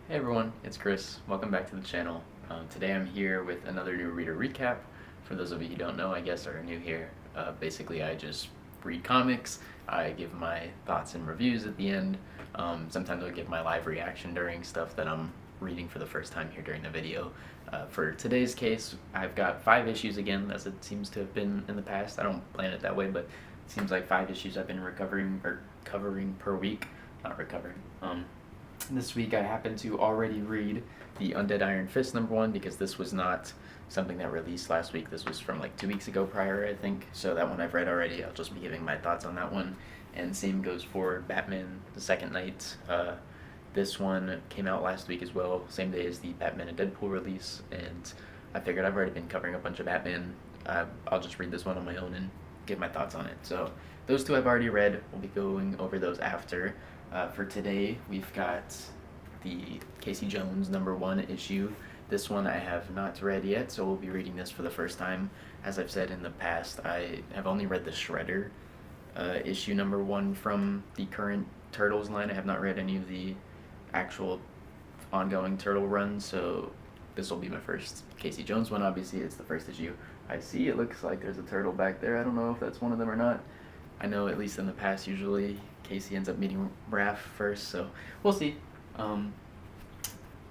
Hey everyone, it's Chris. Welcome back to the channel. Today I'm here with another new reader recap. For those of you who don't know, I guess, are new here, basically I just read comics, I give my thoughts and reviews at the end. Sometimes I'll give my live reaction during stuff that I'm reading for the first time here during the video. For today's case, I've got 5 issues again, as it seems to have been in the past. I don't plan it that way, but it seems like 5 issues I've been covering per week. Not recovering. This week I happened to already read the Undead Iron Fist #1 because this was not something that released last week. This was from like 2 weeks ago prior, I think. So that one I've read already. I'll just be giving my thoughts on that one. And same goes for Batman the Second Night. This one came out last week as well, same day as the Batman and Deadpool release. And I figured I've already been covering a bunch of Batman. I'll just read this one on my own and give my thoughts on it. So those two I've already read. We'll be going over those after. For today, we've got the Casey Jones #1 issue. This one I have not read yet, so we'll be reading this for the first time. As I've said in the past, I have only read the Shredder issue #1 from the current Turtles line. I have not read any of the actual ongoing Turtle runs, so this will be my first Casey Jones one. Obviously, it's the first issue I see. It looks like there's a turtle back there. I don't know if that's one of them or not. I know at least in the past, usually Casey ends up meeting Raph first, so we'll see.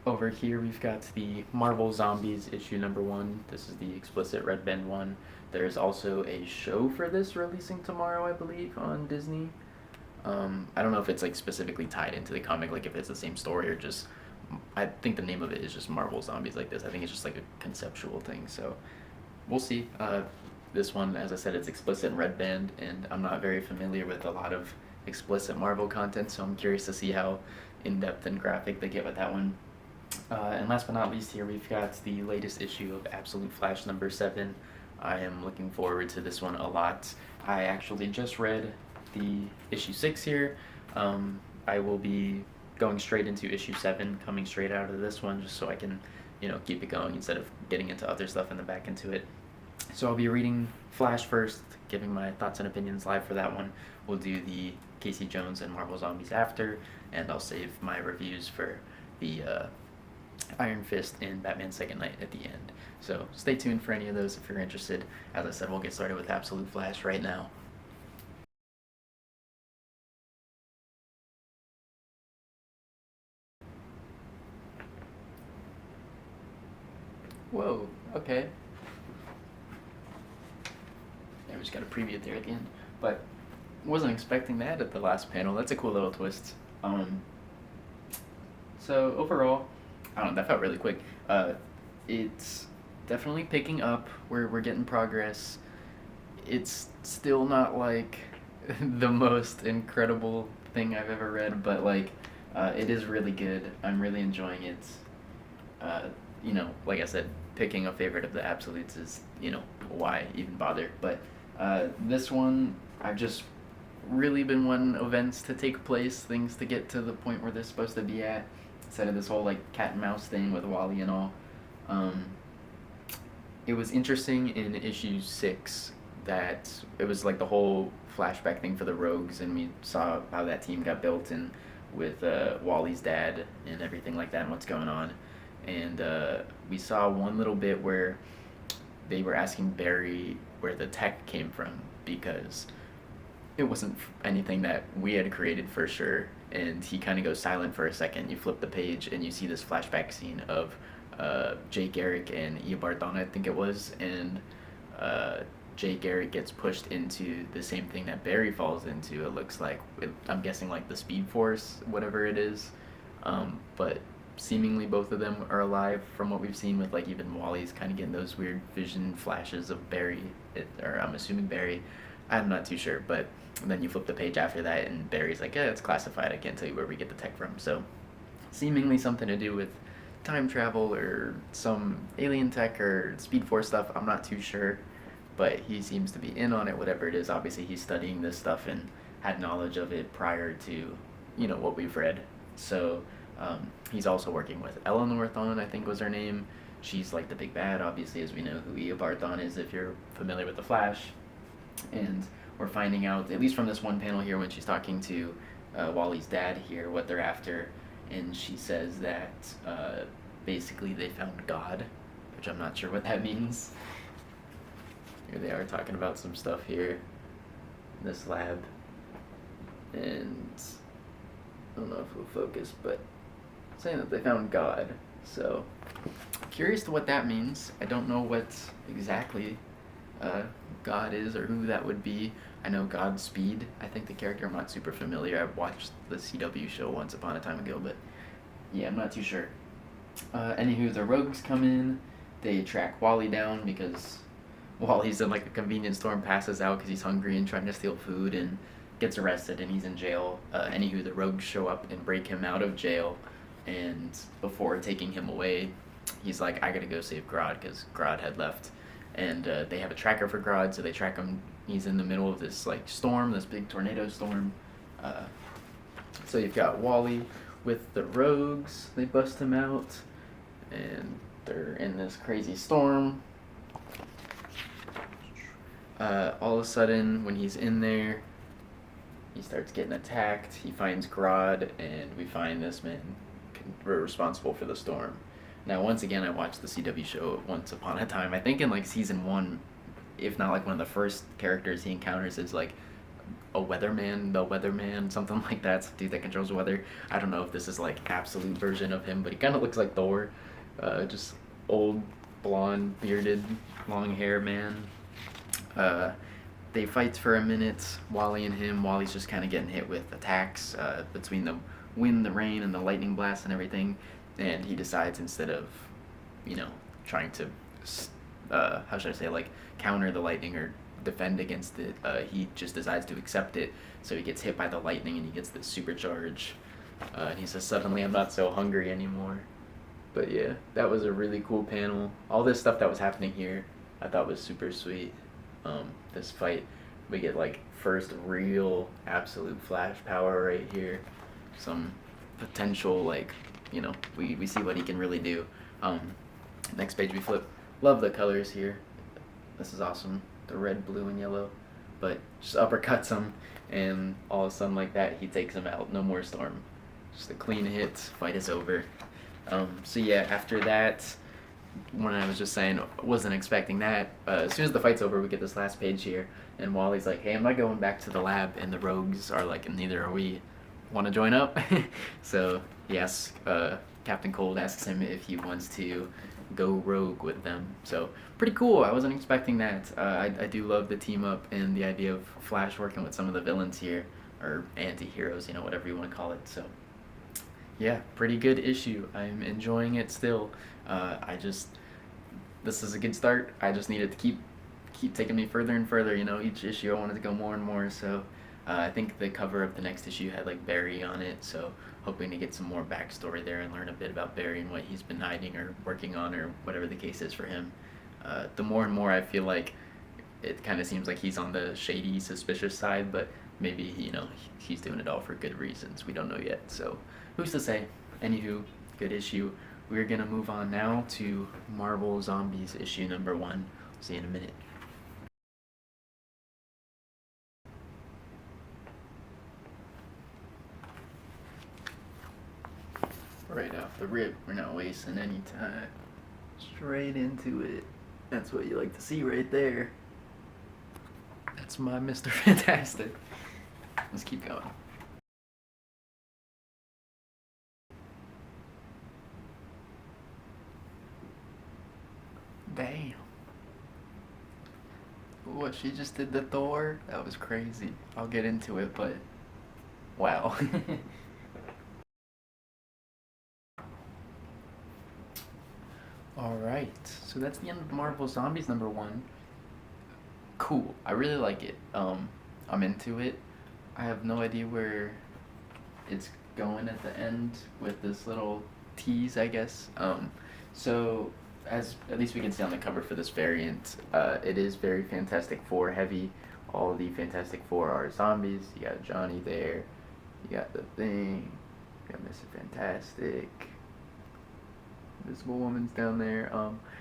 Over here we've got the Marvel Zombies issue #1. This is the explicit Red Band one. There's also a show for this releasing tomorrow, I believe, on Disney. I don't know if it's like specifically tied into the comic, like if it's the same story or just, I think the name of it is just Marvel Zombies like this. I think it's just like a conceptual thing, so we'll see. This one, as I said, it's explicit Red Band, and I'm not very familiar with a lot of explicit Marvel content, so I'm curious to see how in-depth and graphic they get with that one. And last but not least here, we've got the latest issue of Absolute Flash #7. I am looking forward to this one a lot. I actually just read the issue 6 here. I will be going straight into issue 7, coming straight out of this one, just so I can, keep it going instead of getting into other stuff and then back into it. So I'll be reading Flash first, giving my thoughts and opinions live for that one. We'll do the Casey Jones and Marvel Zombies after, and I'll save my reviews for the Iron Fist and Batman Second Night at the end. So stay tuned for any of those if you're interested. As I said, we'll get started with Absolute Flash right now. Whoa, okay. Yeah, we just got a preview there at the end. But wasn't expecting that at the last panel. That's a cool little twist. So overall, I don't know, that felt really quick. It's definitely picking up. We're getting progress. It's still not like the most incredible thing I've ever read, but like it is really good. I'm really enjoying it. Like I said, picking a favorite of the absolutes is, why even bother? But this one, I've just really been wanting events to take place, things to get to the point where they're supposed to be at, instead of this whole like cat and mouse thing with Wally and all. It was interesting in issue 6 that it was like the whole flashback thing for the Rogues, and we saw how that team got built and with Wally's dad and everything like that and what's going on. And we saw one little bit where they were asking Barry where the tech came from, because it wasn't anything that we had created for sure. And he kind of goes silent for a second. You flip the page and you see this flashback scene of Jay Garrick and Eobard Thawne, I think it was, and Jay Garrick gets pushed into the same thing that Barry falls into. It looks like, I'm guessing like the Speed Force, whatever it is. But seemingly both of them are alive from what we've seen, with like even Wally's kind of getting those weird vision flashes of Barry, or I'm assuming Barry. I'm not too sure, but then you flip the page after that and Barry's like, yeah, it's classified, I can't tell you where we get the tech from. So seemingly something to do with time travel or some alien tech or Speed Force stuff. I'm not too sure, but he seems to be in on it, whatever it is. Obviously he's studying this stuff and had knowledge of it prior to, what we've read. So he's also working with Eleanor Thawne, I think was her name. She's like the big bad, obviously, as we know who Eobard Thawne is if you're familiar with The Flash. And we're finding out, at least from this one panel here when she's talking to Wally's dad here, what they're after. and she says that basically they found God, which I'm not sure what that means. Here they are talking about some stuff here in this lab, and I don't know if we'll focus, but saying that they found God. So curious to what that means. I don't know what exactly God is or who that would be. I know Godspeed. I think the character, I'm not super familiar. I watched the CW show once upon a time ago, but yeah, I'm not too sure. Anywho, the rogues come in. They track Wally down because Wally's in like a convenience store and passes out because he's hungry and trying to steal food and gets arrested and he's in jail. Anywho, the rogues show up and break him out of jail, and before taking him away, he's like, I gotta go save Grodd because Grodd had left. And they have a tracker for Grodd, so they track him. He's in the middle of this like storm, this big tornado storm. So you've got Wally with the rogues. They bust him out, and they're in this crazy storm. All of a sudden, when he's in there, he starts getting attacked. He finds Grodd, and we find this man responsible for the storm. Now, once again, I watched the CW show Once Upon a Time. I think in like season 1, if not like one of the first characters he encounters is like a weatherman, the weatherman, something like that. Some dude that controls the weather. I don't know if this is like absolute version of him, but he kind of looks like Thor. Just old, blonde, bearded, long hair man. They fight for a minute, Wally and him. Wally's just kind of getting hit with attacks between the wind, the rain, and the lightning blast and everything. And he decides, instead of, trying to, how should I say, like, counter the lightning or defend against it, he just decides to accept it. So he gets hit by the lightning and he gets this supercharge. And he says, suddenly I'm not so hungry anymore. But yeah, that was a really cool panel. All this stuff that was happening here I thought was super sweet. This fight, we get like first real absolute Flash power right here. Some potential, like, we see what he can really do. Next page we flip. Love the colors here. This is awesome. The red, blue, and yellow. But just uppercuts him, and all of a sudden like that, he takes him out. No more storm. Just a clean hit. Fight is over. So yeah, after that, when I was just saying, wasn't expecting that. As soon as the fight's over, we get this last page here, and Wally's like, hey, I'm not going back to the lab, and the rogues are like, neither are we. Want to join up? So yes, Captain Cold asks him if he wants to go rogue with them. So pretty cool. I wasn't expecting that. I do love the team up and the idea of Flash working with some of the villains here, or anti-heroes, whatever you want to call it. So yeah, pretty good issue. I'm enjoying it still. This is a good start. I just needed to keep taking me further and further. Each issue I wanted to go more and more. So I think the cover of the next issue had like Barry on it. So hoping to get some more backstory there and learn a bit about Barry and what he's been hiding or working on or whatever the case is for him. The more and more I feel like it kind of seems like he's on the shady, suspicious side, but maybe he's doing it all for good reasons. We don't know yet. So who's to say? Anywho, good issue. We're gonna move on now to Marvel Zombies issue number 1. See you in a minute. Right off the rip, we're not wasting any time. Straight into it. That's what you like to see right there. That's my Mr. Fantastic. Let's keep going. Damn. What, she just did the Thor? That was crazy. I'll get into it, but wow. Alright, so that's the end of Marvel Zombies number 1. Cool. I really like it. I'm into it. I have no idea where it's going at the end with this little tease, I guess. So as at least we can see on the cover for this variant, it is very Fantastic Four heavy. All the Fantastic Four are zombies. You got Johnny there. You got the Thing. You got Mr. Fantastic. Invisible Woman's down there.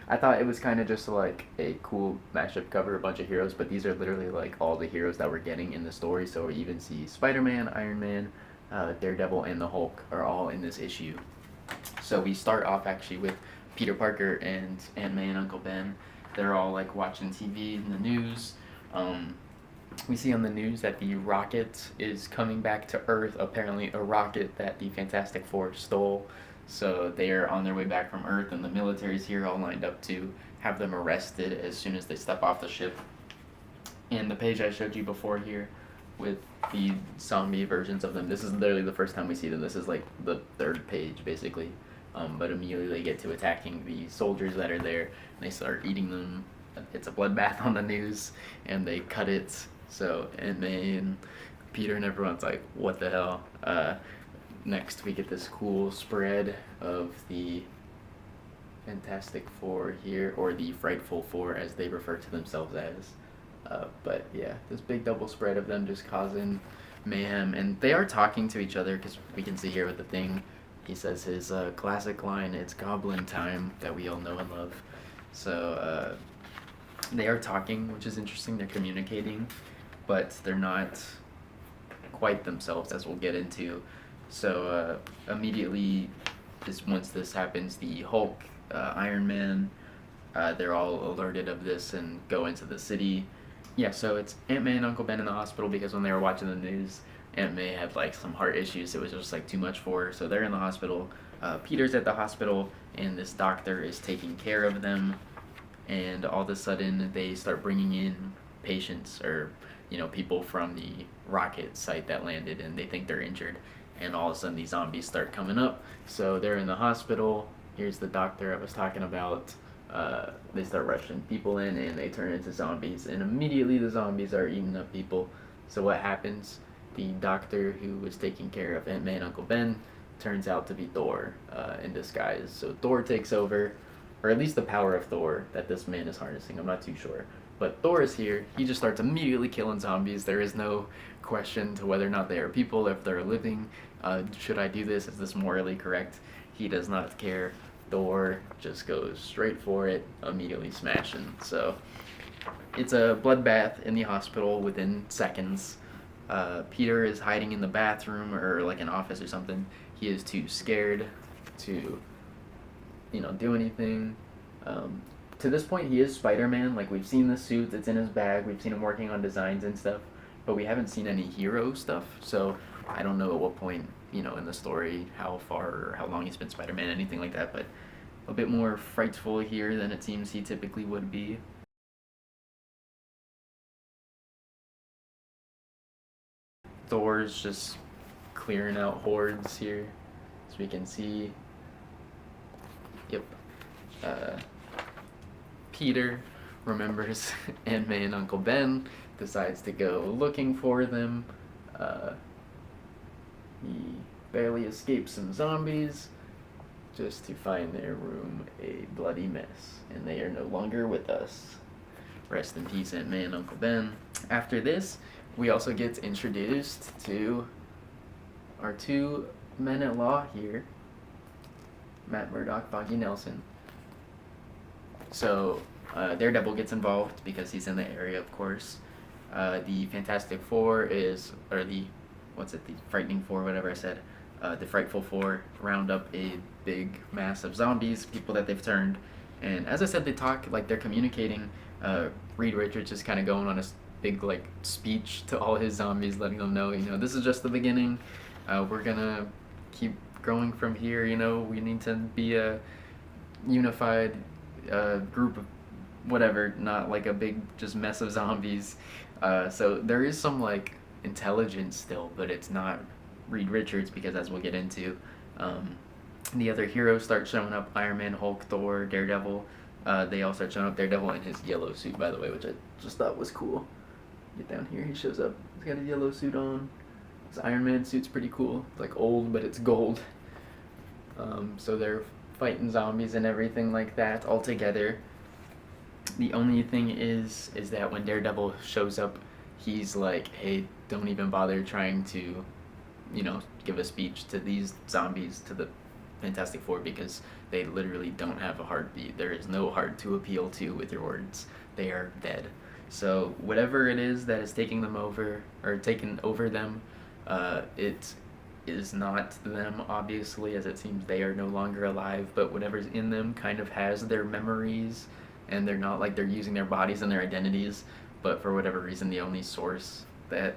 I thought it was kind of just like a cool mashup cover, a bunch of heroes, but these are literally like all the heroes that we're getting in the story. So we even see Spider-Man, Iron Man, Daredevil and the Hulk are all in this issue. So we start off actually with Peter Parker and Aunt May and Uncle Ben. They're all like watching TV and the news. We see on the news that the rocket is coming back to Earth. Apparently, a rocket that the Fantastic Four stole. So they are on their way back from Earth, and the military's here all lined up to have them arrested as soon as they step off the ship. And the page I showed you before here with the zombie versions of them, this is literally the first time we see them. This is like the third page, basically. But immediately they get to attacking the soldiers that are there, and they start eating them. It's a bloodbath on the news, and they cut it. So Aunt May and Peter and everyone's like, what the hell? Next we get this cool spread of the Fantastic Four here, or the Frightful Four as they refer to themselves as. But yeah, this big double spread of them just causing mayhem, and they are talking to each other, because we can see here with the Thing, he says his classic line, "It's Goblin time," that we all know and love. So they are talking, which is interesting. They're communicating, but they're not quite themselves, as we'll get into. So immediately, once this happens, the Hulk, Iron Man, they're all alerted of this and go into the city. Yeah, so it's Aunt May and Uncle Ben in the hospital because when they were watching the news, Aunt May had like some heart issues. It was just like too much for her, so they're in the hospital. Peter's at the hospital, and this doctor is taking care of them. And all of a sudden, they start bringing in patients, or people from the rocket site that landed, and they think they're injured. And all of a sudden, these zombies start coming up. So they're in the hospital. Here's the doctor I was talking about. They start rushing people in, and they turn into zombies. And immediately, the zombies are eating up people. So what happens? The doctor who was taking care of Aunt May and Uncle Ben turns out to be Thor in disguise. So Thor takes over, or at least the power of Thor that this man is harnessing. I'm not too sure. But Thor is here. He just starts immediately killing zombies. There is no question to whether or not they are people, if they're living. Should I do this? Is this morally correct? He does not care. Thor just goes straight for it, immediately smashing. So it's a bloodbath in the hospital within seconds. Peter is hiding in the bathroom or like an office or something. He is too scared to, do anything. To this point, he is Spider-Man. Like, we've seen the suit, it's in his bag. We've seen him working on designs and stuff, but we haven't seen any hero stuff. So I don't know at what point, in the story, how far or how long he's been Spider-Man, anything like that. But a bit more frightful here than it seems he typically would be. Thor's just clearing out hordes here, as we can see. Yep. Peter remembers Aunt May and Uncle Ben, decides to go looking for them. He barely escapes some zombies, just to find their room a bloody mess, and they are no longer with us. Rest in peace, Aunt May and Uncle Ben. After this, we also get introduced to our two men-at-law here, Matt Murdock, Foggy Nelson. So Daredevil gets involved because he's in the area, of course. The Fantastic Four the Frightening Four, whatever I said. The Frightful Four round up a big mass of zombies, people that they've turned. And as I said, they talk, like they're communicating. Reed Richards is kind of going on a big speech to all his zombies, letting them know, this is just the beginning. We're gonna keep growing from here. We need to be a unified group of whatever, not like a big just mess of zombies. So there is some intelligence still, but it's not Reed Richards, because as we'll get into, the other heroes start showing up: Iron Man, Hulk, Thor, Daredevil. They all start showing up. Daredevil in his yellow suit, by the way, which I just thought was cool. Get down here, he shows up. He's got a yellow suit on. His Iron Man suit's pretty cool. It's old, but it's gold. So they're fighting zombies and everything like that all together. The only thing is that when Daredevil shows up, he's like, hey, don't even bother trying to, give a speech to these zombies, to the Fantastic Four, because they literally don't have a heartbeat. There is no heart to appeal to with your words. They are dead. So whatever it is that is taking them over, or taking over them, it is not them, obviously, as it seems they are no longer alive, but whatever's in them kind of has their memories, and they're not like they're using their bodies and their identities, but for whatever reason, the only source that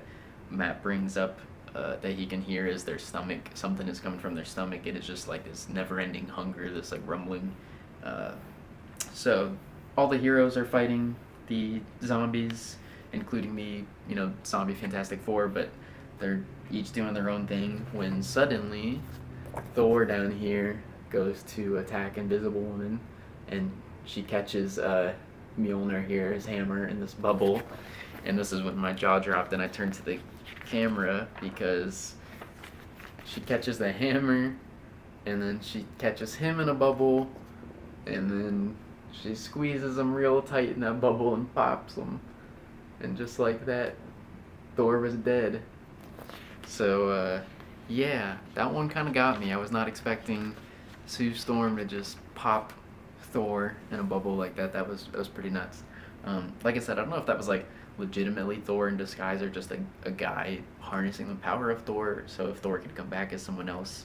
Matt brings up that he can hear is their stomach. Something is coming from their stomach. It is just like this never-ending hunger, this like rumbling. So all the heroes are fighting the zombies, including the zombie Fantastic Four, but they're each doing their own thing when suddenly Thor down here goes to attack Invisible Woman, and she catches Mjolnir here, his hammer, in this bubble. And this is when my jaw dropped and I turned to the camera because she catches the hammer and then she catches him in a bubble and then she squeezes him real tight in that bubble and pops him. And just like that, Thor was dead. So, yeah, that one kind of got me. I was not expecting Sue Storm to just pop Thor in a bubble like that. That was pretty nuts. Like I said, I don't know if that was like legitimately Thor in disguise or just a guy harnessing the power of Thor. So if Thor could come back as someone else,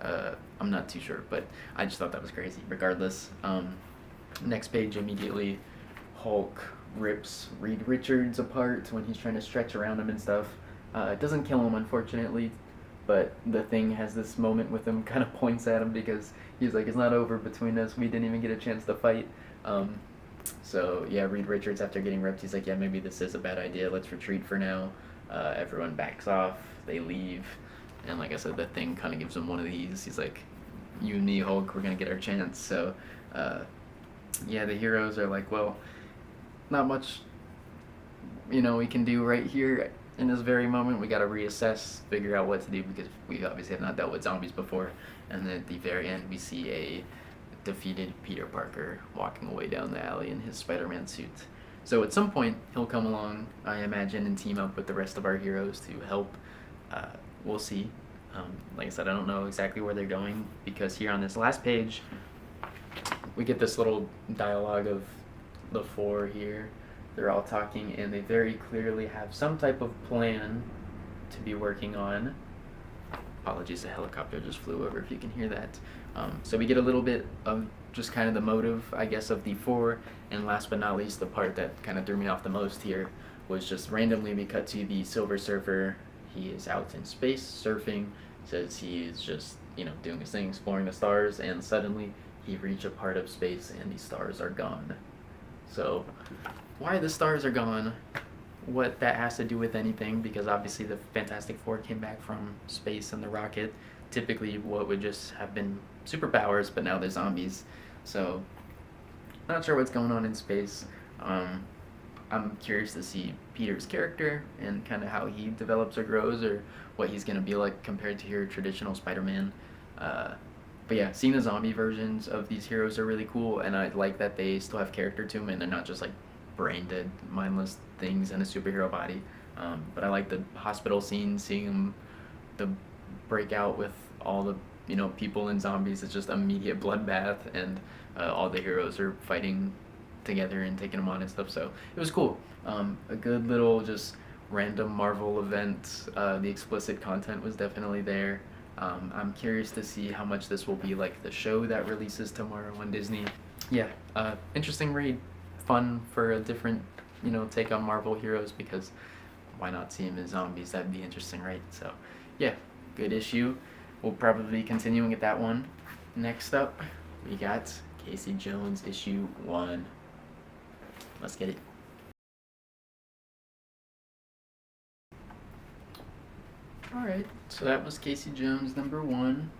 I'm not too sure. But I just thought that was crazy. Regardless, next page immediately, Hulk rips Reed Richards apart when he's trying to stretch around him and stuff. It doesn't kill him, unfortunately, but the Thing has this moment with him, kind of points at him because he's like, it's not over between us, we didn't even get a chance to fight. So yeah, Reed Richards, after getting ripped, he's like, yeah, maybe this is a bad idea, let's retreat for now. Everyone backs off, they leave, and like I said, the Thing kind of gives him one of these. He's like, you and me, Hulk, we're gonna get our chance. So yeah, the heroes are like, well, not much we can do right here in this very moment. We got to reassess, figure out what to do, because we obviously have not dealt with zombies before. And then at the very end, we see a defeated Peter Parker walking away down the alley in his Spider-Man suit. So at some point, he'll come along, I imagine, and team up with the rest of our heroes to help. We'll see. Like I said, I don't know exactly where they're going, because here on this last page, we get this little dialogue of the four here. They're all talking, and they very clearly have some type of plan to be working on. Apologies, a helicopter just flew over if you can hear that. So we get a little bit of just kind of the motive, I guess, of the four. And last but not least, the part that kind of threw me off the most here was just randomly we cut to the Silver Surfer. He is out in space surfing, says he is just, doing his thing, exploring the stars, and suddenly he reached a part of space and the stars are gone. So why the stars are gone, what that has to do with anything, because obviously the Fantastic Four came back from space in the rocket. Typically what would just have been superpowers, but now they're zombies. So not sure what's going on in space. I'm curious to see Peter's character and kind of how he develops or grows, or what he's going to be like compared to your traditional Spider-Man. But yeah, seeing the zombie versions of these heroes are really cool, and I like that they still have character to them and they're not just like brain dead, mindless things in a superhero body. But I like the hospital scene, seeing them the break out with all the people and zombies. It's just immediate bloodbath, and all the heroes are fighting together and taking them on and stuff. So it was cool. A good little just random Marvel event. The explicit content was definitely there. I'm curious to see how much this will be like the show that releases tomorrow on Disney. Yeah, interesting read. Fun for a different, take on Marvel heroes, because why not see them as zombies? That'd be interesting, right? So, yeah, good issue. We'll probably be continuing at that one. Next up, we got Casey Jones issue 1. Let's get it. Alright, so that was Casey Jones number 1.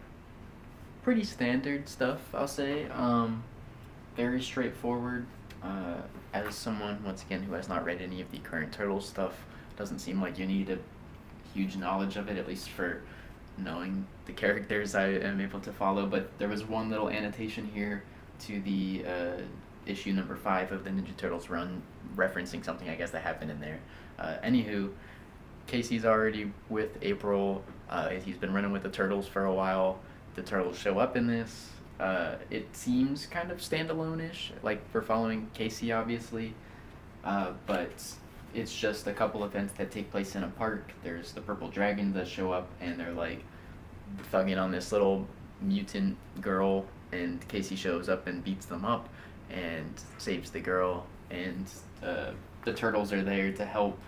Pretty standard stuff, I'll say. Very straightforward. As someone, once again, who has not read any of the current Turtles stuff, doesn't seem like you need a huge knowledge of it, at least for knowing the characters I am able to follow. But there was one little annotation here to the issue number 5 of the Ninja Turtles run, referencing something I guess that happened in there. Anywho, Casey's already with April. He's been running with the Turtles for a while. The Turtles show up in this. It seems kind of standalone-ish, like we're following Casey, obviously, but it's just a couple events that take place in a park. There's the purple dragons that show up, and they're like, thugging on this little mutant girl, and Casey shows up and beats them up and saves the girl, and the turtles are there to help.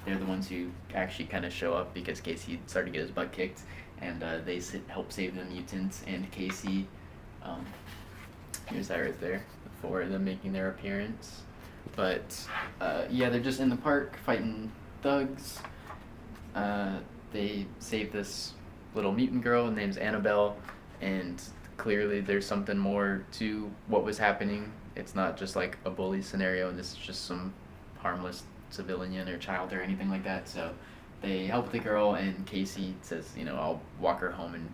They're the ones who actually kind of show up because Casey started to get his butt kicked, and they help save the mutants and Casey. Here's that right there, the four of them making their appearance. But yeah, they're just in the park fighting thugs. They save this little mutant girl named Annabelle, and clearly there's something more to what was happening. It's not just like a bully scenario, and this is just some harmless civilian or child or anything like that. So they help the girl, and Casey says, I'll walk her home and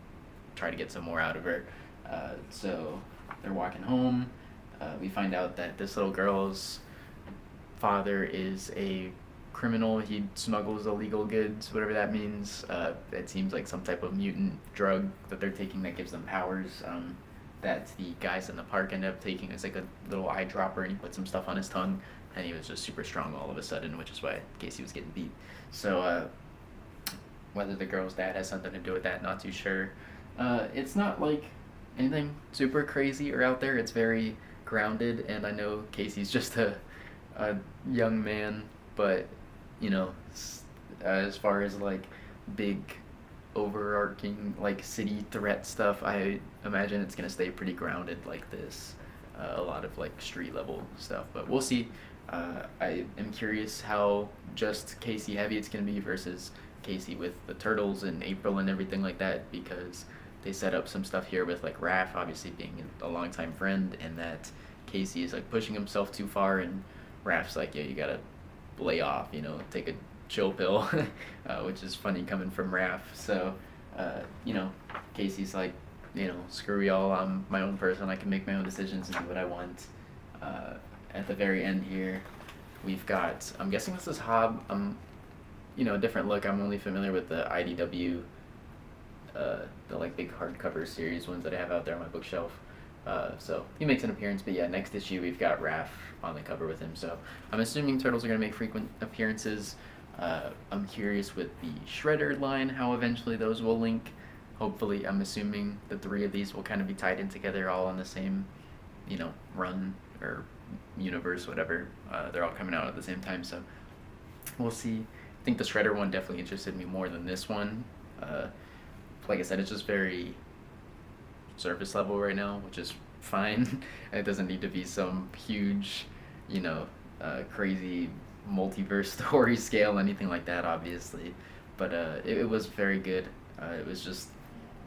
try to get some more out of her. So they're walking home. We find out that this little girl's father is a criminal. He smuggles illegal goods, whatever that means. It seems like some type of mutant drug that they're taking that gives them powers. That the guys in the park end up taking. It's like a little eyedropper, and he put some stuff on his tongue, and he was just super strong all of a sudden, which is why Casey was getting beat. So whether the girl's dad has something to do with that, not too sure. It's not like anything super crazy or out there. It's very grounded, and I know Casey's just a young man, but as far as like big overarching like city threat stuff, I imagine it's gonna stay pretty grounded like this. A lot of like street level stuff, but we'll see. I am curious how just Casey heavy it's gonna be versus Casey with the turtles and April and everything like that, because they set up some stuff here with like Raph obviously being a longtime friend, and that Casey is like pushing himself too far, and Raph's like, yeah, you gotta lay off, take a chill pill, which is funny coming from Raph. So, Casey's like, screw y'all, I'm my own person, I can make my own decisions and do what I want. At the very end here, we've got, I'm guessing this is Hob, a different look. I'm only familiar with the IDW, the like big hardcover series ones that I have out there on my bookshelf. So he makes an appearance, but yeah, next issue we've got Raph on the cover with him. So I'm assuming turtles are going to make frequent appearances. I'm curious with the Shredder line, how eventually those will link. Hopefully, I'm assuming the three of these will kind of be tied in together all on the same, run or universe, whatever. They're all coming out at the same time, so we'll see. I think the Shredder one definitely interested me more than this one. Like I said, it's just very surface level right now, which is fine. It doesn't need to be some huge, crazy multiverse story scale, anything like that, obviously. But it was very good. It was just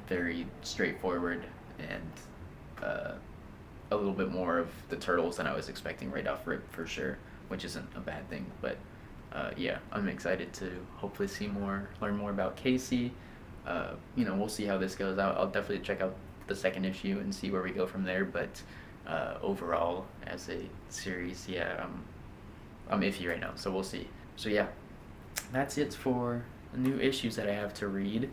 very straightforward, and a little bit more of the turtles than I was expecting right off rip, for sure, which isn't a bad thing. But yeah, I'm excited to hopefully learn more about Casey. We'll see how this goes out. I'll definitely check out the second issue and see where we go from there. But overall, as a series, yeah, I'm iffy right now, so we'll see. So yeah, that's it for the new issues that I have to read.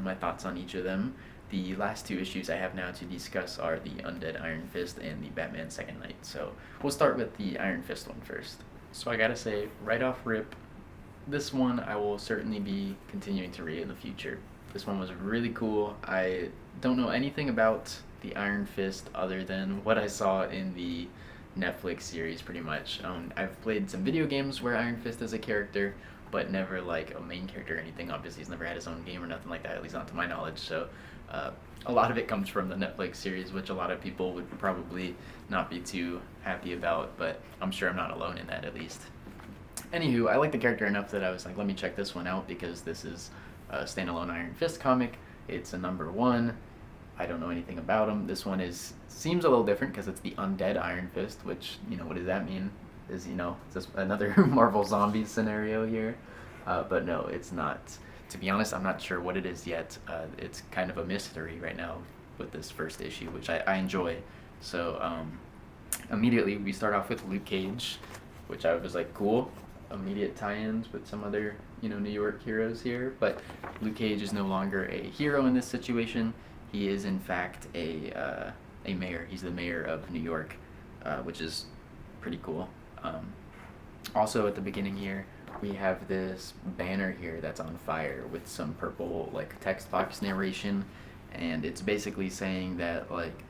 My thoughts on each of them. The last two issues I have now to discuss are the Undead Iron Fist and the Batman Second Night. So we'll start with the Iron Fist one first. So I gotta say, right off rip, this one I will certainly be continuing to read in the future. This one was really cool. I don't know anything about the Iron Fist other than what I saw in the Netflix series, pretty much. I've played some video games where Iron Fist is a character, but never like a main character or anything. Obviously, he's never had his own game or nothing like that, at least not to my knowledge. So a lot of it comes from the Netflix series, which a lot of people would probably not be too happy about, but I'm sure I'm not alone in that, at least. Anywho, I like the character enough that I was like, let me check this one out, because this is a standalone Iron Fist comic. It's a #1. I don't know anything about him. This one seems a little different because it's the Undead Iron Fist, which, what does that mean? Is, it's just another Marvel Zombies scenario here. But no, it's not. To be honest, I'm not sure what it is yet. It's kind of a mystery right now with this first issue, which I enjoy. So immediately we start off with Luke Cage, which I was like, cool. Immediate tie-ins with some other, New York heroes here. But Luke Cage is no longer a hero in this situation. He is, in fact, a mayor. He's the mayor of New York, which is pretty cool. Also, at the beginning here, we have this banner here that's on fire with some purple like text box narration, and it's basically saying that like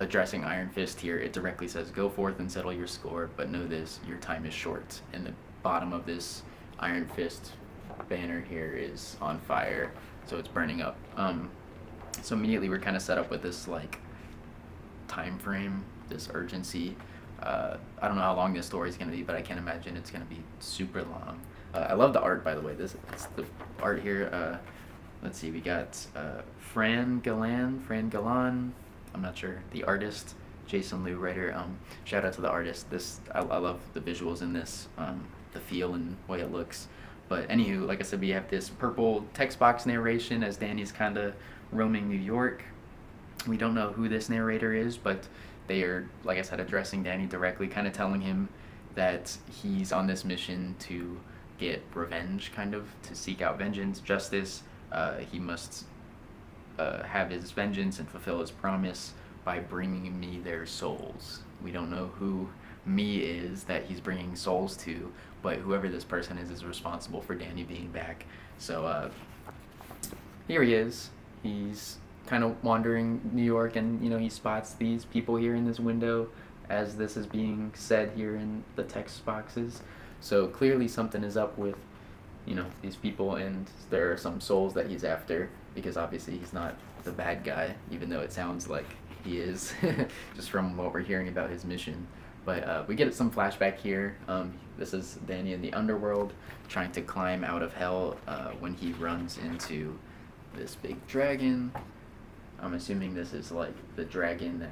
addressing Iron Fist here, it directly says, "Go forth and settle your score, but know this, your time is short." And the bottom of this Iron Fist banner here is on fire, so it's burning up. So immediately we're kind of set up with this like time frame, this urgency. I don't know how long this story is going to be, but I can't imagine it's going to be super long. I love the art, by the way. It's the art here. Let's see, we got Fran Galan. I'm not sure. The artist, Jason Liu, writer. Shout out to the artist. I love the visuals in this, the feel and way it looks. But anywho, like I said, we have this purple text box narration as Danny's kind of roaming New York. We don't know who this narrator is, but they are, like I said, addressing Danny directly, kind of telling him that he's on this mission to get revenge, kind of, to seek out vengeance, justice. He must have his vengeance and fulfill his promise by bringing me their souls. We don't know who me is that he's bringing souls to, but whoever this person is responsible for Danny being back. So here he is. He's kind of wandering New York, and he spots these people here in this window as this is being said here in the text boxes. So clearly something is up with these people, and there are some souls that he's after, because obviously he's not the bad guy, even though it sounds like he is just from what we're hearing about his mission. But we get some flashback here. This is Danny in the underworld trying to climb out of hell when he runs into this big dragon. I'm assuming this is like the dragon that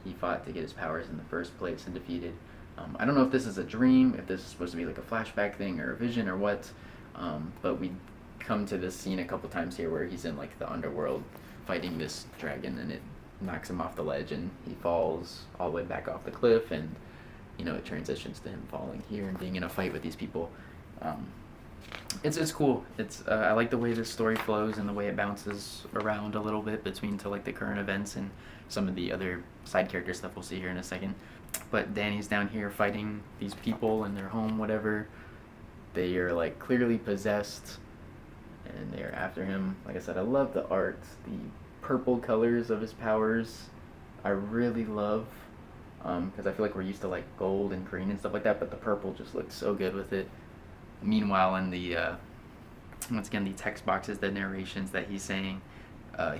he fought to get his powers in the first place and defeated. I don't know if this is a dream, if this is supposed to be like a flashback thing or a vision or what, but we come to this scene a couple times here where he's in like the underworld fighting this dragon, and it knocks him off the ledge and he falls all the way back off the cliff, and it transitions to him falling here and being in a fight with these people. It's cool. I like the way this story flows and the way it bounces around a little bit between to like the current events and some of the other side character stuff we'll see here in a second. But Danny's down here fighting these people in their home, whatever. They are like clearly possessed, and they're after him. Like I said, I love the art, the purple colors of his powers. I really love, because I feel like we're used to like gold and green and stuff like that, but the purple just looks so good with it. Meanwhile, in the once again, the text boxes, the narrations that he's saying,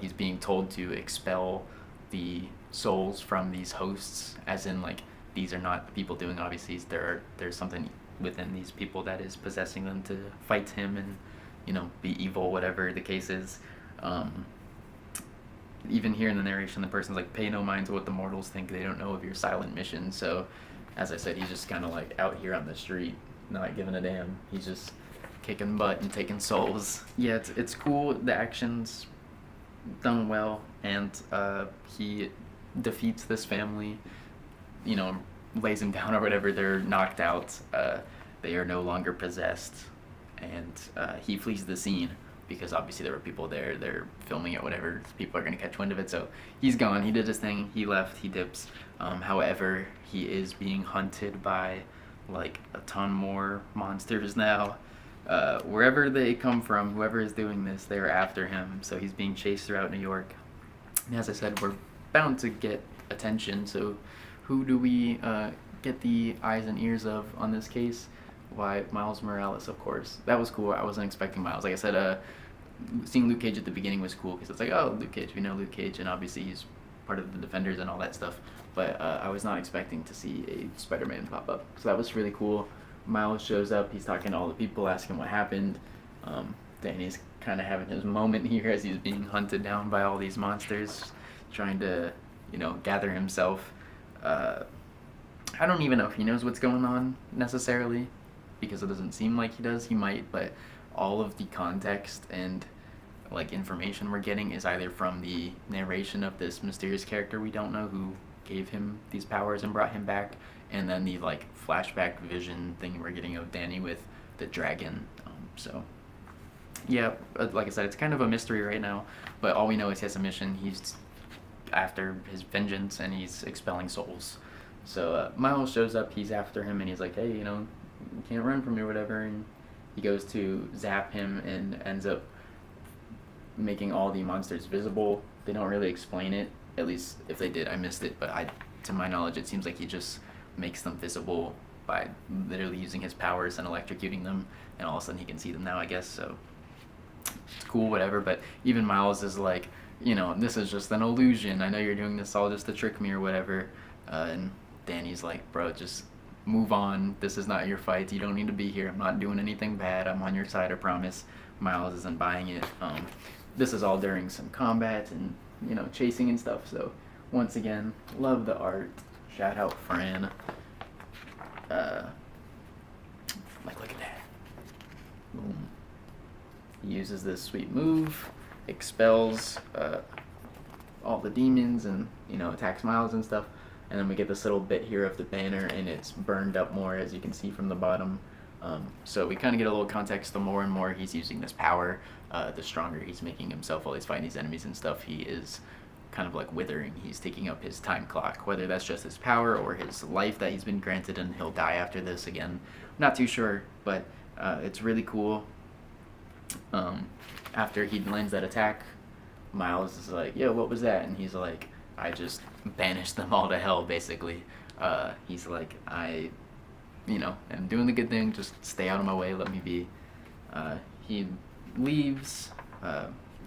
he's being told to expel the souls from these hosts, as in like these are not the people doing. Obviously, there's something within these people that is possessing them to fight him and be evil, whatever the case is. Even here in the narration, the person's like, "Pay no mind to what the mortals think. They don't know of your silent mission." So, as I said, he's just kind of like out here on the street, not giving a damn. He's just kicking butt and taking souls. Yeah, it's cool. The action's done well, and he defeats this family, lays them down or whatever. They're knocked out. They are no longer possessed, and he flees the scene because obviously there were people there. They're filming it, whatever. People are going to catch wind of it, so he's gone. He did his thing. He left. He dips. However, he is being hunted by like a ton more monsters now. Wherever they come from, whoever is doing this, they're after him. So he's being chased throughout New York. And as I said, we're bound to get attention. So who do we get the eyes and ears of on this case? Why, Miles Morales, of course. That was cool. I wasn't expecting Miles. Like I said, seeing Luke Cage at the beginning was cool because it's like, oh, Luke Cage, we know Luke Cage, and obviously he's part of the Defenders and all that stuff. But I was not expecting to see a Spider-Man pop up. So that was really cool. Miles shows up. He's talking to all the people, asking what happened. Danny's kind of having his moment here as he's being hunted down by all these monsters, trying to, gather himself. I don't even know if he knows what's going on necessarily, because it doesn't seem like he does. He might, but all of the context and like information we're getting is either from the narration of this mysterious character we don't know who gave him these powers and brought him back, and then the like flashback vision thing we're getting of Danny with the dragon. So yeah, like I said, it's kind of a mystery right now, but all we know is he has a mission. He's after his vengeance and he's expelling souls. So Miles shows up, he's after him, and he's like, hey, you can't run from me or whatever, and he goes to zap him and ends up making all the monsters visible. They don't really explain it, at least if they did, I missed it, but to my knowledge, it seems like he just makes them visible by literally using his powers and electrocuting them, and all of a sudden he can see them now, I guess. So it's cool, whatever. But even Miles is like, this is just an illusion. I know you're doing this all just to trick me or whatever. And Danny's like, bro, just move on. This is not your fight. You don't need to be here. I'm not doing anything bad. I'm on your side, I promise. Miles isn't buying it. This is all during some combat and, chasing and stuff. So once again, love the art. Shout out Fran. Look at that. Boom. He uses this sweet move, expels all the demons, and attacks Miles and stuff. And then we get this little bit here of the banner, and it's burned up more, as you can see from the bottom. So we kind of get a little context. The more and more he's using this power, the stronger he's making himself while he's fighting these enemies and stuff. He is kind of like withering. He's taking up his time clock, whether that's just his power or his life that he's been granted, and he'll die after this again. Not too sure, but it's really cool. After he lands that attack, Miles is like, yo, what was that? And he's like, I just banished them all to hell, basically. He's like, I am doing the good thing, just stay out of my way, let me be. He leaves,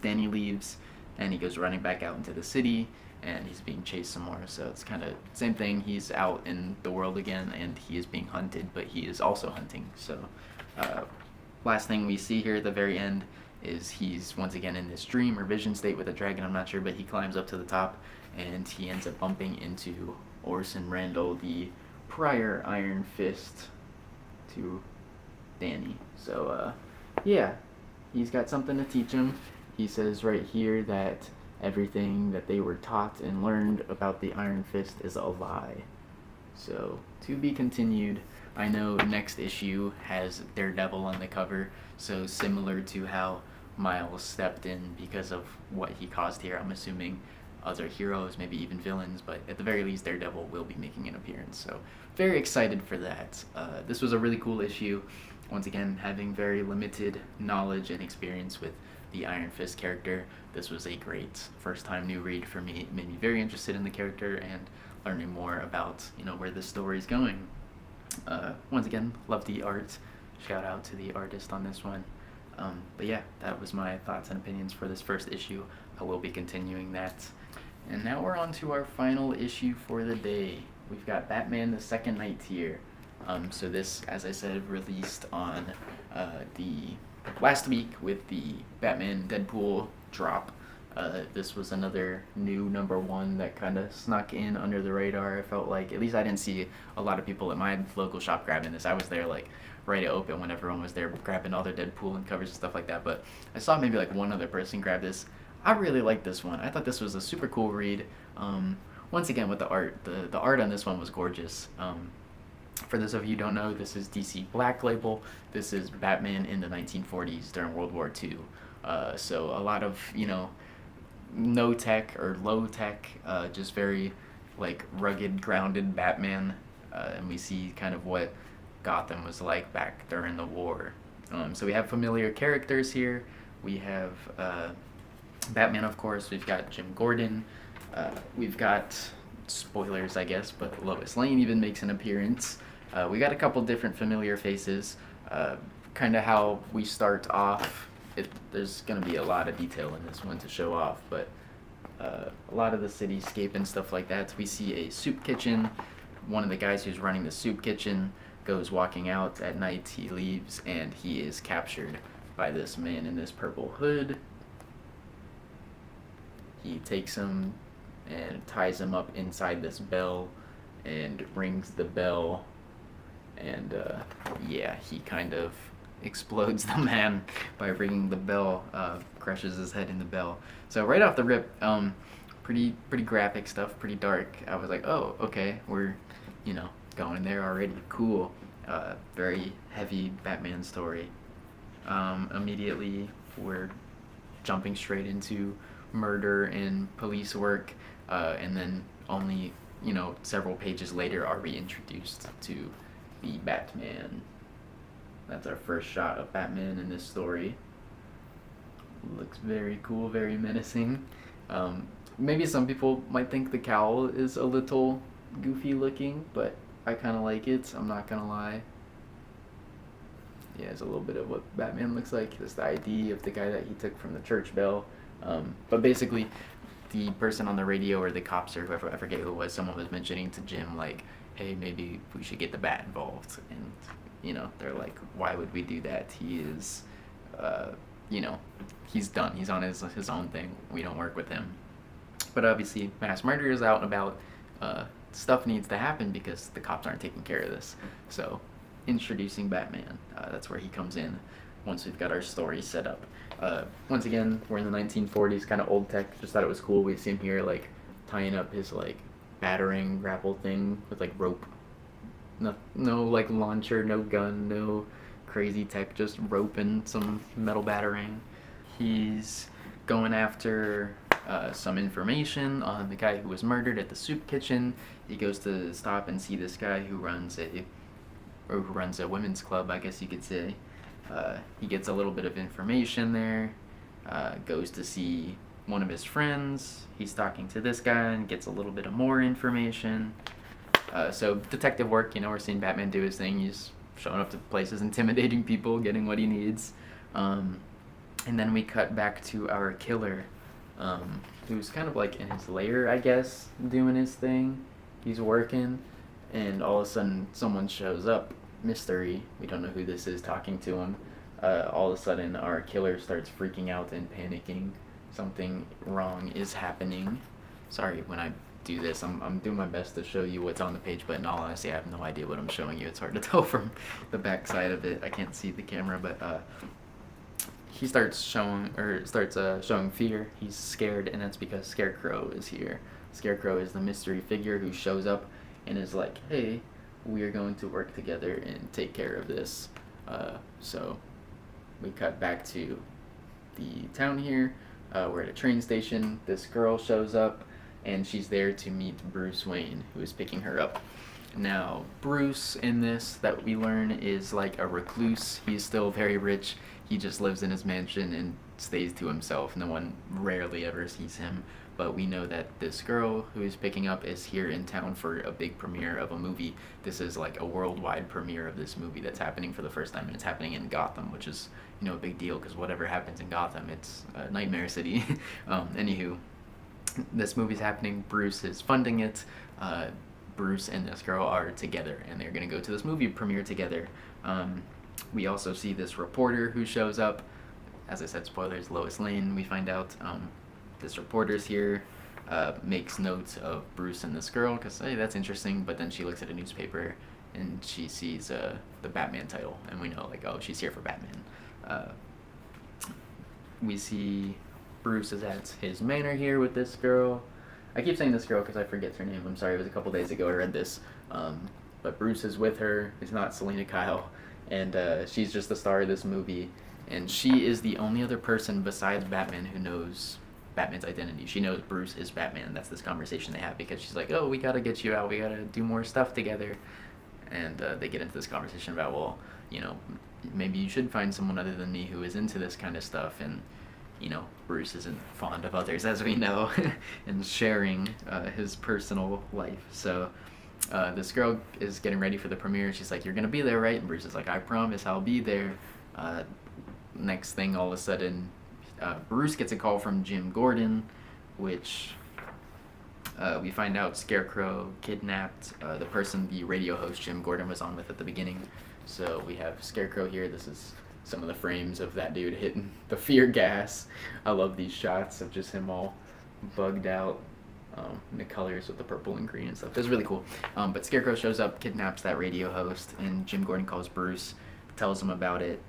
Danny leaves, and he goes running back out into the city, and he's being chased some more. So it's kind of same thing. He's out in the world again, and he is being hunted, but he is also hunting. So last thing we see here at the very end is he's once again in this dream or vision state with a dragon, I'm not sure, but he climbs up to the top, and he ends up bumping into Orson Randall, the prior Iron Fist to Danny. So yeah, he's got something to teach him. He says right here that everything that they were taught and learned about the Iron Fist is a lie. So to be continued. I know next issue has Daredevil on the cover, so similar to how Miles stepped in because of what he caused here, I'm assuming other heroes, maybe even villains, but at the very least Daredevil will be making an appearance. So very excited for that. This was a really cool issue. Once again, having very limited knowledge and experience with the Iron Fist character, this was a great first time new read for me. It made me very interested in the character and learning more about where the story is going. Once again, love the art. Shout out to the artist on this one. But yeah, that was my thoughts and opinions for this first issue. I will be continuing that. And now we're on to our final issue for the day. We've got Batman the Second Night Tier. So this, as I said, released on the last week with the Batman Deadpool drop. This was another new #1 that kind of snuck in under the radar. I felt like, at least I didn't see a lot of people at my local shop grabbing this. I was there like ready to open when everyone was there grabbing all their Deadpool and covers and stuff like that. But I saw maybe like one other person grab this. I really liked this one. I thought this was a super cool read. Once again with the art, the art on this one was gorgeous. For those of you who don't know, this is DC Black Label. This is Batman in the 1940s during World War II. So a lot of no tech or low tech, just very like rugged, grounded Batman, and we see kind of what Gotham was like back during the war. So we have familiar characters here. We have Batman, of course. We've got Jim Gordon. We've got, spoilers I guess, but Lois Lane even makes an appearance. We got a couple different familiar faces. Kind of how we start off. There's going to be a lot of detail in this one to show off, but a lot of the cityscape and stuff like that. We see a soup kitchen. One of the guys who's running the soup kitchen goes walking out at night. He leaves, and he is captured by this man in this purple hood. He takes him and ties him up inside this bell and rings the bell, and yeah, he kind of explodes the man by ringing the bell, crushes his head in the bell. So right off the rip, pretty graphic stuff, pretty dark. I was like, oh, okay, we're going there already. Cool. Very heavy Batman story. Immediately we're jumping straight into murder and police work, and then only several pages later are we introduced to the Batman. That's our first shot of Batman in this story. Looks very cool, very menacing. Maybe some people might think the cowl is a little goofy looking, but I kind of like it. I'm not gonna lie. Yeah, it's a little bit of what Batman looks like. It's the ID of the guy that he took from the church bell. But basically, the person on the radio or the cops or whoever, I forget who it was, someone was mentioning to Jim, like, hey, maybe we should get the Bat involved. And, you know, they're like, why would we do that? He is, you know, he's done. He's on his own thing. We don't work with him. But obviously, mass murder is out and about. Stuff needs to happen because the cops aren't taking care of this. So, introducing Batman. That's where he comes in once we've got our story set up. Once again, we're in the 1940s, kind of old tech. Just thought it was cool. We see him here, like, tying up his, like, battering grapple thing with, like, rope. No like, launcher, no gun, no crazy tech, just rope and some metal battering. He's going after some information on the guy who was murdered at the soup kitchen. He goes to stop and see this guy who runs a women's club, I guess you could say. He gets a little bit of information there, goes to see one of his friends. He's talking to this guy and gets a little bit of more information. So detective work, you know, we're seeing Batman do his thing. He's showing up to places, intimidating people, getting what he needs. And then we cut back to our killer, who's kind of like in his lair, I guess, doing his thing. He's working, and all of a sudden someone shows up. Mystery. We don't know who this is talking to him. All of a sudden our killer starts freaking out and panicking. Something wrong is happening. Sorry, when I do this, I'm doing my best to show you what's on the page, but in all honesty, I have no idea what I'm showing you. It's hard to tell from the back side of it. I can't see the camera, but he starts showing fear. He's scared, and that's because Scarecrow is here. Scarecrow is the mystery figure who shows up and is like, hey, we are going to work together and take care of this. So we cut back to the town here. We're at a train station. This girl shows up, and she's there to meet Bruce Wayne, who is picking her up. Now, Bruce in this, that we learn, is like a recluse. He's still very rich. He just lives in his mansion and stays to himself. No one rarely ever sees him. But we know that this girl who is picking up is here in town for a big premiere of a movie. This is like a worldwide premiere of this movie that's happening for the first time, and it's happening in Gotham, which is, you know, a big deal because whatever happens in Gotham, it's a nightmare city. Anywho, this movie's happening. Bruce is funding it. Bruce and this girl are together, and they're going to go to this movie premiere together. We also see this reporter who shows up. As I said, spoilers, Lois Lane, we find out. This reporter's here, makes notes of Bruce and this girl, because, hey, that's interesting, but then she looks at a newspaper, and she sees the Batman title, and we know, like, oh, she's here for Batman. We see Bruce is at his manor here with this girl. I keep saying this girl because I forget her name. I'm sorry, it was a couple days ago I read this. But Bruce is with her. It's not Selena Kyle. And she's just the star of this movie. And she is the only other person besides Batman who knows Batman's identity. She knows Bruce is Batman. That's this conversation they have because she's like, oh, we gotta get you out. We gotta do more stuff together. And they get into this conversation about, well, you know, maybe you should find someone other than me who is into this kind of stuff. And, you know, Bruce isn't fond of others, as we know, and sharing his personal life. So this girl is getting ready for the premiere. She's like, you're going to be there, right? And Bruce is like, I promise I'll be there. Next thing, all of a sudden, Bruce gets a call from Jim Gordon, which we find out Scarecrow kidnapped the person the radio host Jim Gordon was on with at the beginning. So we have Scarecrow here. This is some of the frames of that dude hitting the fear gas. I love these shots of just him all bugged out. The colors with the purple and green and stuff. It's really cool. But Scarecrow shows up, kidnaps that radio host, and Jim Gordon calls Bruce, tells him about it.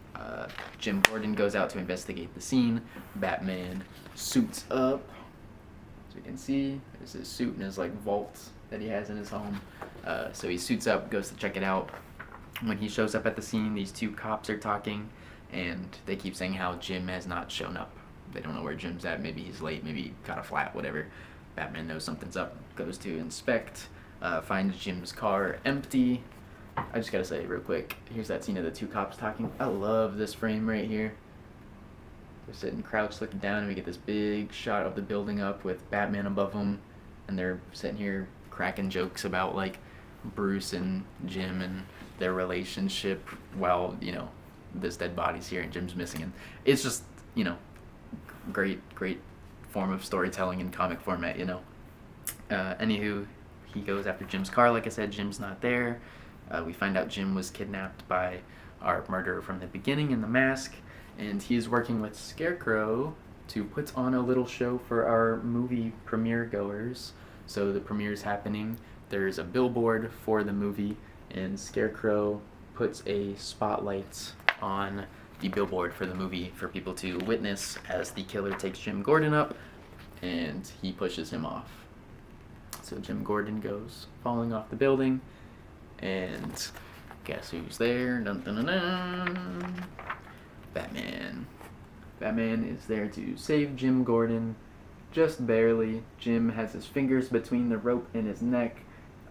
Jim Gordon goes out to investigate the scene. Batman suits up. As you can see, there's his suit in his like vault that he has in his home. So he suits up, goes to check it out. When he shows up at the scene, these two cops are talking, and they keep saying how Jim has not shown up. They don't know where Jim's at. Maybe he's late, maybe he got a flat, whatever. Batman knows something's up, goes to inspect, finds Jim's car empty. I just gotta say real quick, here's that scene of the two cops talking. I love this frame right here. They're sitting crouched looking down, and we get this big shot of the building up with Batman above them, and they're sitting here cracking jokes about like Bruce and Jim and their relationship while, you know, this dead body's here and Jim's missing. And it's just, you know, great form of storytelling in comic format, you know. Anywho, he goes after Jim's car. Like I said, Jim's not there. We find out Jim was kidnapped by our murderer from the beginning in the mask, and he is working with Scarecrow to put on a little show for our movie premiere goers. So the premiere's happening. There's a billboard for the movie, and Scarecrow puts a spotlight on the billboard for the movie for people to witness as the killer takes Jim Gordon up, and he pushes him off. So Jim Gordon goes falling off the building, and guess who's there? Dun, dun, dun, dun. Batman. Batman is there to save Jim Gordon, just barely. Jim has his fingers between the rope and his neck.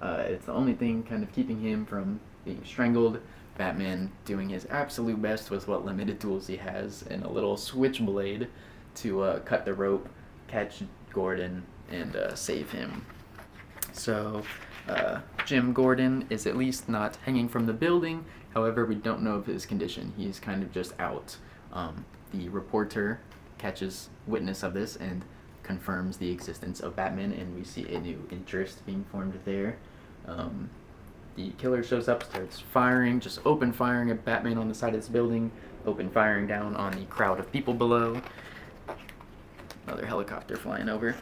It's the only thing kind of keeping him from being strangled. Batman doing his absolute best with what limited tools he has, and a little switchblade to cut the rope, catch Gordon, and save him. So Jim Gordon is at least not hanging from the building. However, we don't know of his condition. He's kind of just out. The reporter catches witness of this and confirms the existence of Batman, and we see a new interest being formed there. The killer shows up, starts firing, just open firing at Batman on the side of this building, open firing down on the crowd of people below. Another helicopter flying over.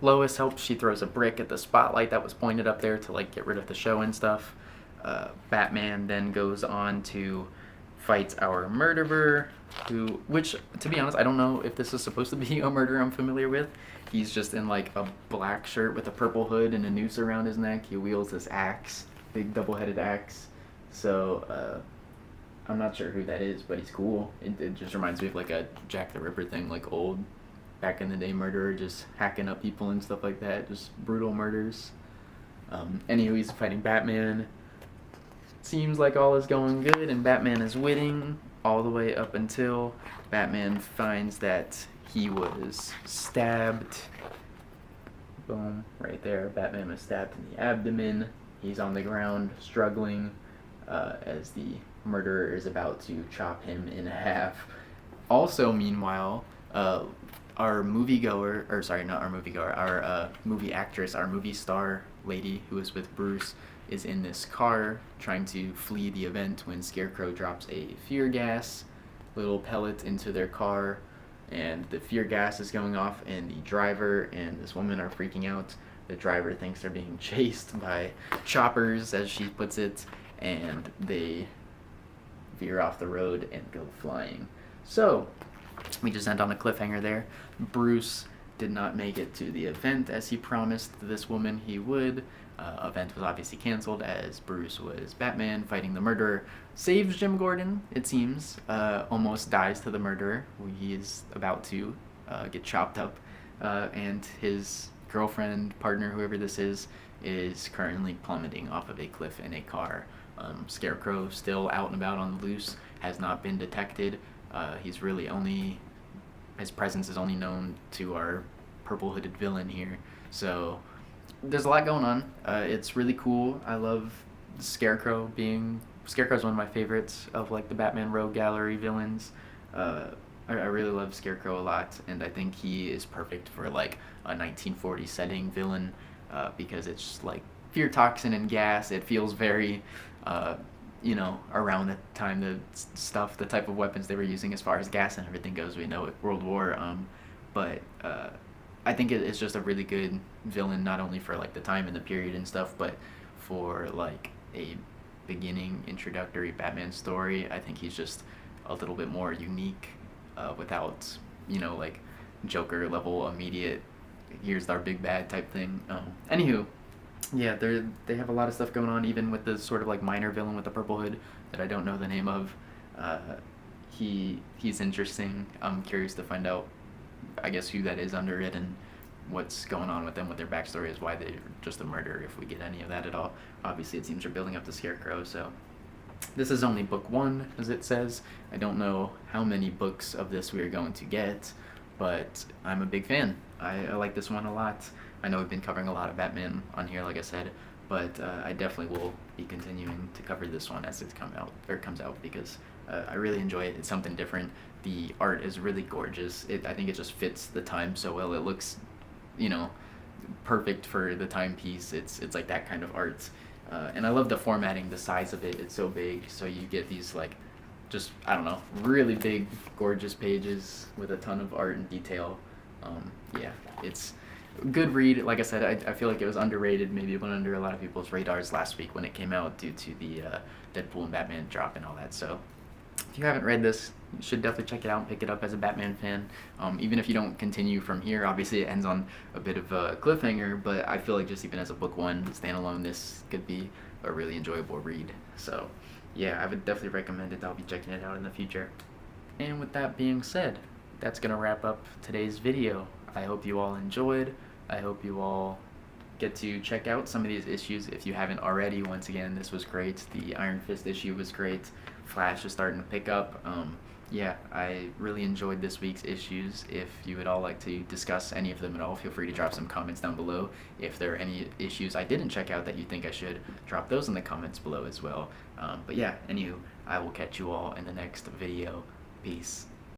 Lois helps. She throws a brick at the spotlight that was pointed up there to like get rid of the show and stuff. Batman then goes on to fight our murderer, which, to be honest, I don't know if this is supposed to be a murderer I'm familiar with. He's just in like a black shirt with a purple hood and a noose around his neck. He wields this axe, big double-headed axe. So I'm not sure who that is, but he's cool. It just reminds me of like a Jack the Ripper thing, like old back in the day murderer, just hacking up people and stuff like that, just brutal murders. Anyway, he's fighting Batman. Seems like all is going good, and Batman is winning all the way up until Batman finds that he was stabbed. Boom, right there. Batman was stabbed in the abdomen. He's on the ground, struggling, as the murderer is about to chop him in half. Also, meanwhile, our movie actress, our movie star lady who was with Bruce, is in this car trying to flee the event when Scarecrow drops a fear gas little pellet into their car, and the fear gas is going off, and the driver and this woman are freaking out. The driver thinks they're being chased by choppers, as she puts it, and they veer off the road and go flying. So we just end on a cliffhanger there. Bruce did not make it to the event as he promised this woman he would. Event was obviously canceled as Bruce was Batman fighting the murderer. Saves Jim Gordon, it seems. Almost dies to the murderer. He is about to get chopped up. And his girlfriend, partner, whoever this is currently plummeting off of a cliff in a car. Scarecrow still out and about on the loose, has not been detected. His presence is only known to our purple hooded villain here. So there's a lot going on. It's really cool. I love Scarecrow's one of my favorites of like the Batman Rogue Gallery villains. I really love Scarecrow a lot, and I think he is perfect for like a 1940s setting villain, because it's just like fear toxin and gas. It feels very around the time the type of weapons they were using as far as gas and everything goes. We know it, World War, but I think it's just a really good villain, not only for like the time and the period and stuff, but for like a beginning introductory Batman story. I think he's just a little bit more unique, without like Joker level immediate here's our big bad type thing. Anywho, yeah, they have a lot of stuff going on, even with the sort of like minor villain with the purple hood that I don't know the name of. He's interesting. I'm curious to find out, I guess, who that is under it, and what's going on with them, what their backstory is, why they're just a murderer, if we get any of that at all. Obviously, it seems they're building up the Scarecrow, so this is only book 1, as it says. I don't know how many books of this we are going to get, but I'm a big fan. I like this one a lot. I know we've been covering a lot of Batman on here, like I said, but I definitely will be continuing to cover this one as it comes out, because I really enjoy it. It's something different. The art is really gorgeous. I think it just fits the time so well. It looks, perfect for the timepiece. It's like that kind of art. And I love the formatting, the size of it. It's so big, so you get these really big, gorgeous pages with a ton of art and detail. Yeah, it's a good read. Like I said, I feel like it was underrated. Maybe it went under a lot of people's radars last week when it came out due to the Deadpool and Batman drop and all that. So if you haven't read this, you should definitely check it out and pick it up as a Batman fan. Even if you don't continue from here, obviously it ends on a bit of a cliffhanger, but I feel like just even as a book 1 standalone, this could be a really enjoyable read. So yeah, I would definitely recommend it. I'll be checking it out in the future. And with that being said, that's going to wrap up today's video. I hope you all enjoyed. I hope you all get to check out some of these issues if you haven't already. Once again, this was great. The Iron Fist issue was great. Flash is starting to pick up. Yeah, I really enjoyed this week's issues. If you would all like to discuss any of them at all, feel free to drop some comments down below. If there are any issues I didn't check out that you think I should, drop those in the comments below as well. But yeah, anywho, I will catch you all in the next video. Peace.